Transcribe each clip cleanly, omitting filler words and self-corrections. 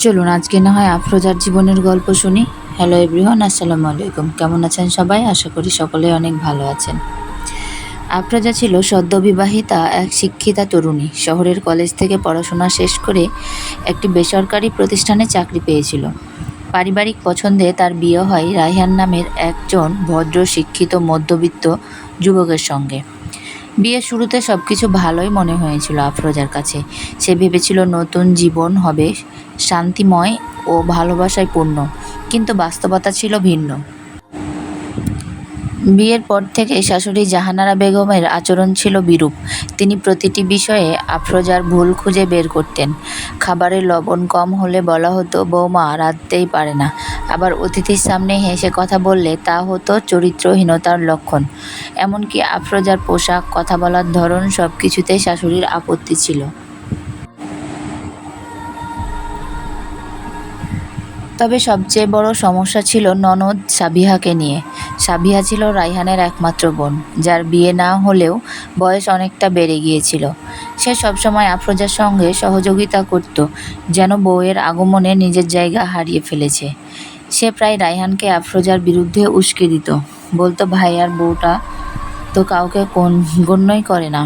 চলুন আজকে না হয় আফরোজার জীবনের গল্প শুনি। হ্যালো এভরিওয়ান, আসসালামু আলাইকুম। কেমন আছেন সবাই? আশা করি সকলেই অনেক ভালো আছেন। আফরোজা ছিল সদ্যবিবাহিতা এক শিক্ষিতা তরুণী। শহরের কলেজ থেকে পড়াশোনা শেষ করে একটি বেসরকারি প্রতিষ্ঠানে চাকরি পেয়েছিল। পারিবারিক পছন্দে তার বিয়ে হয় রায়হান নামের একজন ভদ্র শিক্ষিত মধ্যবিত্ত যুবকের সঙ্গে। বিয়ের শুরুতে সবকিছু ভালোই মনে হয়েছিল আফরোজার কাছে। সে ভেবেছিল নতুন জীবন হবে শান্তিময় ও ভালোবাসায় পূর্ণ, কিন্তু বাস্তবতা ছিল ভিন্ন। বিয়ের পর থেকে শাশুড়ি জাহানারা বেগমের আচরণ ছিল বিরূপ। তিনি প্রতিটি বিষয়ে আফরোজার ভুল খুঁজে বের করতেন। খাবারে লবণ কম হলে বলা হতো বৌমা রাঁধতেই পারে না, আবার অতিথির সামনে হেসে কথা বললে তা হতো চরিত্রহীনতার লক্ষণ। এমনকি আফরোজার পোশাক, কথা বলার ধরন সব কিছুতেই শাশুড়ির আপত্তি ছিল। তবে সবচেয়ে বড় সমস্যা ছিল ননদ সাবিহাকে নিয়ে। সাবিহা ছিল রায়হানের একমাত্র বোন, যার বিয়ে না হলেও বয়স অনেকটা বেড়ে গিয়েছিল। সে সবসময় আফরোজার সঙ্গে সহযোগিতা করত, যেন বউয়ের আগমনে নিজের জায়গা হারিয়ে ফেলেছে। সে প্রায় রায়হানকে আফরোজার বিরুদ্ধে উস্কে দিত, বলতো ভাইয়ার বউটা তো কাউকে গণ্যই করে না,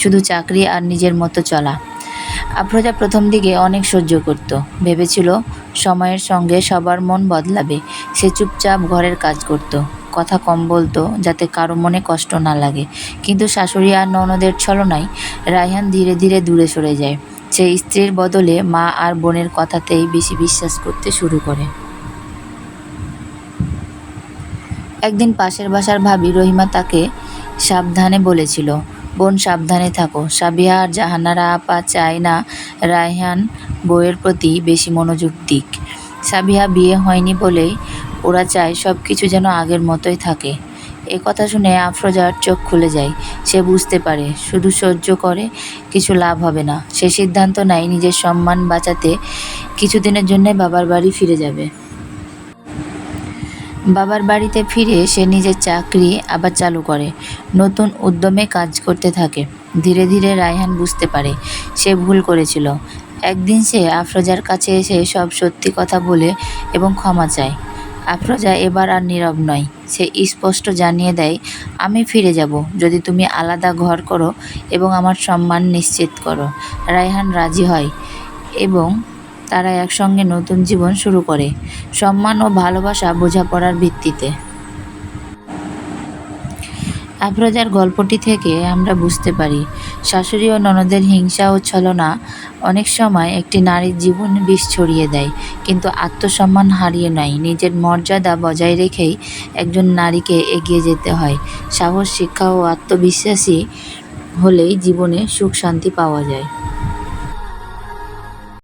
শুধু চাকরি আর নিজের মতো চলা। আফরোজা প্রথম দিকে অনেক সহ্য করত, ভেবেছিল সময়ের সঙ্গে সবার মন বদলাবে। সে চুপচাপ ঘরের কাজ করত, কথা কম বলতো, যাতে কারো মনে কষ্ট না লাগে। কিন্তু শাশুড়ি আর ননদের ছলনায় রায়হান ধীরে ধীরে দূরে সরে যায়। সে স্ত্রীর বদলে মা আর বোনের কথাতেই বেশি বিশ্বাস করতে শুরু করে। একদিন পাশের বাসার ভাবি রহিমা তাকে সাবধানে বলেছিল, বোন সাবধানে থাকো, সাবিহা আর জাহানারা আপা চায় না রায়হান বউয়ের প্রতি বেশি মনোযোগ দিক। সাবিহা বিয়ে হয়নি বলেই ওরা চায় সব কিছু যেন আগের মতোই থাকে। এ কথা শুনে আফরোজার চোখ খুলে যায়। সে বুঝতে পারে শুধু সহ্য করে কিছু লাভ হবে না। সে সিদ্ধান্ত নেয় নিজের সম্মান বাঁচাতে কিছুদিনের জন্য বাবার বাড়ি ফিরে যাবে। বাবার বাড়িতে ফিরে সে নিজের চাকরি আবার চালু করে, নতুন উদ্যমে কাজ করতে থাকে। ধীরে ধীরে রায়হান বুঝতে পারে সে ভুল করেছিল। একদিন সে আফরোজার কাছে এসে সব সত্যি কথা বলে এবং ক্ষমা চায়। আফরোজা এবার আর নীরব নয়, সে স্পষ্ট জানিয়ে দেয়, আমি ফিরে যাব যদি তুমি আলাদা ঘর করো এবং আমার সম্মান নিশ্চিত করো। রায়হান রাজি হয় এবং তারা একসঙ্গে নতুন জীবন শুরু করে, সম্মান ও ভালোবাসা বোঝাপড়ার ভিত্তিতে। আফরোজার গল্পটি থেকে আমরা বুঝতে পারি শাশুড়ি ও ননদের হিংসা ও ছলনা অনেক সময় একটি নারীর জীবনে বিষ ছড়িয়ে দেয়, কিন্তু আত্মসম্মান হারিয়ে নয়, নিজের মর্যাদা বজায় রেখেই একজন নারীকে এগিয়ে যেতে হয়। সাহস, শিক্ষা ও আত্মবিশ্বাসী হলেই জীবনে সুখ শান্তি পাওয়া যায়।